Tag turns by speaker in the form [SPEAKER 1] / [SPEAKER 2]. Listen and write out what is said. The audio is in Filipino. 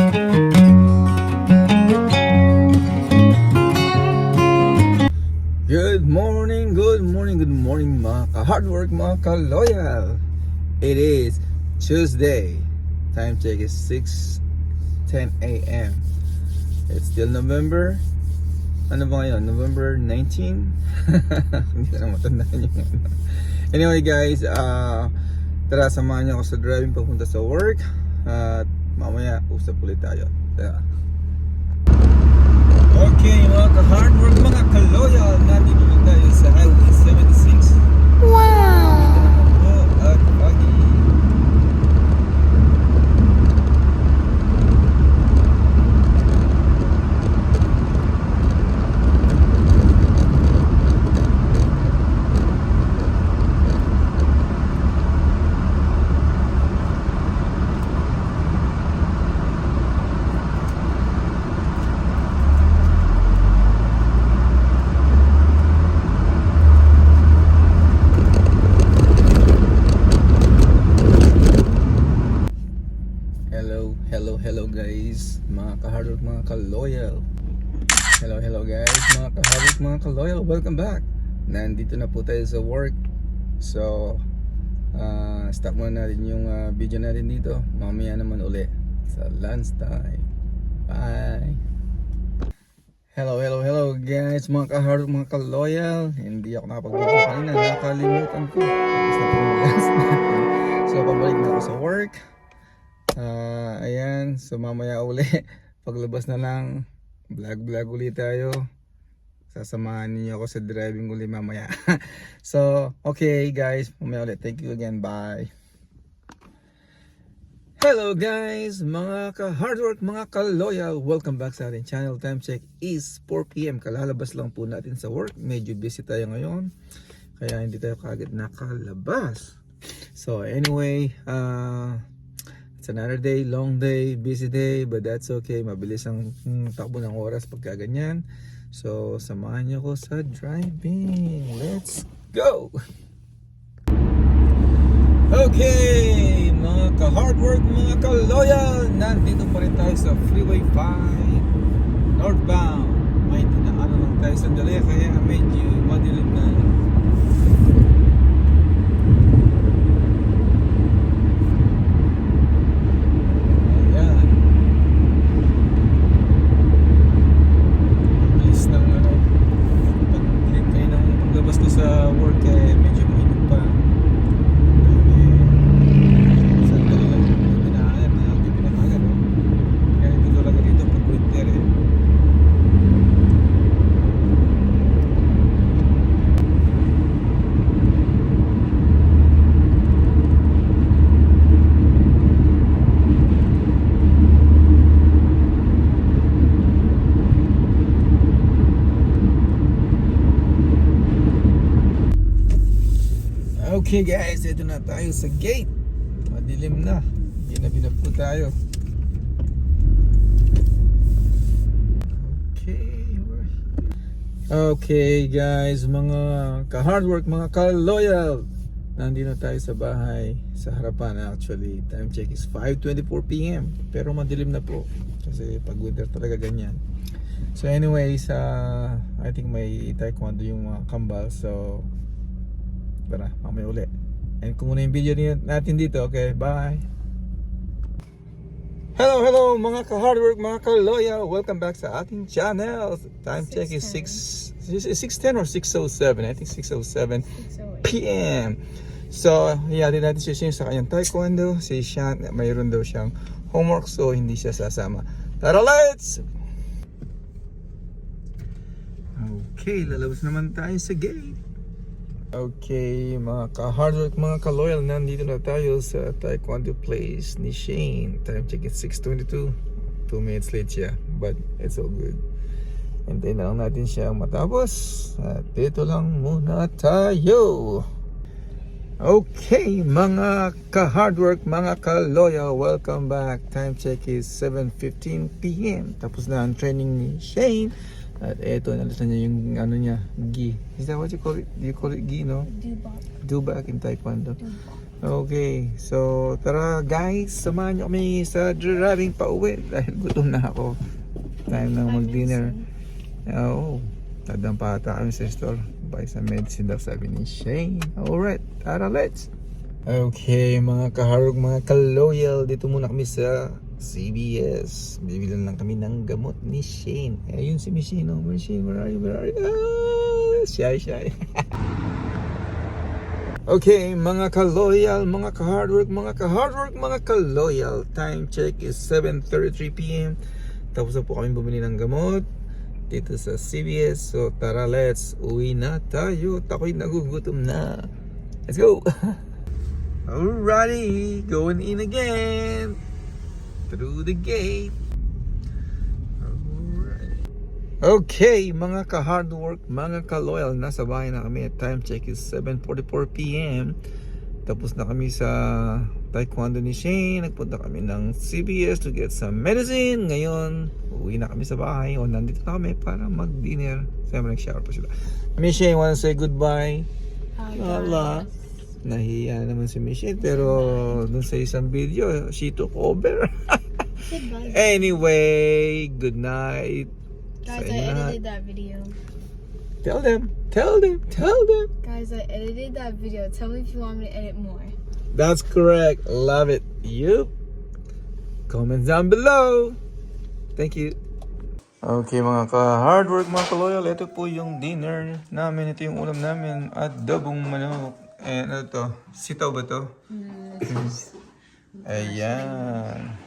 [SPEAKER 1] Good morning mga ka-hard work, mga ka-loyal. It is Tuesday. Time check is 6:10 a.m. It's still November. Ano ba ngayon? November 19? Hindi ko na matandaan yung ano. Anyway guys, tara samahan niyo ako sa driving papunta sa work. At mamaya usap ulit tayo. Tara. Okay mga ka-hard work, mga ka-loyal, nandito na tayo sa Highway 76.
[SPEAKER 2] Wow!
[SPEAKER 1] Ito naman po at pagi. Hello guys, mga ka-hardwork, mga ka-loyal. Hello guys, mga ka-hardwork, mga ka-loyal. Welcome back. Nandito na po tayo sa work. So, stop muna natin yung video natin dito. Mamaya naman uli sa lunch time. Bye. Hello guys, mga ka-hardwork, mga ka-loyal. Hindi ako nakapag-video kanina, nakalimutan ko. Tapos na po yung lunch natin. So, pabalik na ako sa work. Ayan, so mamaya uli paglabas na lang vlog ulit tayo. Sasamahan niyo ako sa driving uli mamaya. So okay guys, mamaya ulit. Thank you again, bye. Hello guys, mga ka-hardwork, mga ka-loyal. Welcome back sa ating channel. Time check is 4 PM. Kalalabas lang po natin sa work. Medyo busy tayo ngayon, kaya hindi tayo kaagad nakalabas. So anyway, it's another day, long day, busy day, but that's okay. Mabilis ang takbo ng oras pagka ganyan. So, samahan niyo ko sa driving. Let's go! Okay, mga ka-hard work, mga ka-loyal, nandito pa rin tayo sa Freeway 5 northbound. May dinaanan lang tayo sandali, kaya medyo madilim na. Sa work medyo mainit pa. Sandali lang yung dinaanan na hindi pinakagan. Kaya hindi talaga dito pag winter Okay guys, ito na tayo sa gate. Madilim na. Ginabi na po tayo. Okay guys, mga ka-hardwork, mga ka-loyal, nandito na tayo sa bahay. Sa harapan actually. Time check is 5:24 PM. Pero madilim na po. Kasi pag winter talaga ganyan. So anyways, I think may taekwondo yung mga kambal. So tara, mamaya uli. And kung muna yung video natin dito, okay, bye. Hello mga ka-hardwork, mga ka-loyal. Welcome back sa ating channel. Time check is 6:10 or 6:07. I think 6:07 PM. So, din natin si Shane sa kanyang taekwondo. Si Sean, mayroon daw siyang homework, so hindi siya sasama. Tara, let's! Okay, lalabas naman tayo sa gate. Okay, mga ka-hardwork, mga ka-loyal, nandito na tayo sa taekwondo place ni Shane. Time check is 6:22. 2 minutes late siya, but it's all good. Hintayin na lang natin siya matapos. At dito lang muna tayo. Okay, mga ka-hardwork, mga ka-loyal, welcome back. Time check is 7:15 PM. Tapos na ang training ni Shane. At eto, nalitan niya yung ano niya, gi. Is that what you call it? Do you call it gi, no?
[SPEAKER 2] Dubak.
[SPEAKER 1] Dubak in taekwondo. Okay, so tara guys, samahan nyo kami sa driving pa uwi dahil gutom na ako. Time na mag-dinner. Oo, dadampa ata kami sa store. Buy sa medicine daw sabi ni Shane. Alright, tara let's. Okay mga kaharog, mga ka-loyal, dito muna kami sa CVS. Bibilan lang kami ng gamot ni Shane. Ayun si Shane, oh, Shane, where are you, where are you? Ah, shy. Okay, mga ka-loyal, mga ka-hardwork, mga ka-loyal. Time check is 7:33 p.m. Tapos na po kami bumili ng gamot dito sa CVS. So tara, let's uwi na tayo. Ako'y nagugutom na. Let's go! Alrighty, going in again through the gate. Okay, mga ka-hard work, mga ka-loyal, nasa bahay na kami. Time check is 7:44 p.m. Tapos na kami sa taekwondo ni Shane. Nagpunta kami ng CVS to get some medicine. Ngayon, uwi na kami sa bahay. O, nandito na kami para mag-dinner. Siyempre, nag-shower pa sila. Miss Shane, wanna say goodbye? Wala. Nahiya naman si Miss Shane. Pero dun sa isang video, she took over.
[SPEAKER 2] Goodbye.
[SPEAKER 1] Anyway, good night.
[SPEAKER 2] Guys,
[SPEAKER 1] Sa
[SPEAKER 2] I
[SPEAKER 1] inyo lahat.
[SPEAKER 2] edited that video.
[SPEAKER 1] Tell them.
[SPEAKER 2] Guys, I edited that video. Tell me if you want me to edit more.
[SPEAKER 1] That's correct. Love it. Yup. Comments down below. Thank you. Okay mga ka-hard work, mga ka-loyal. Ito po yung dinner namin. Ito yung ulam namin. Adobong manok. And ano to? Sitaw ba to? Ayan.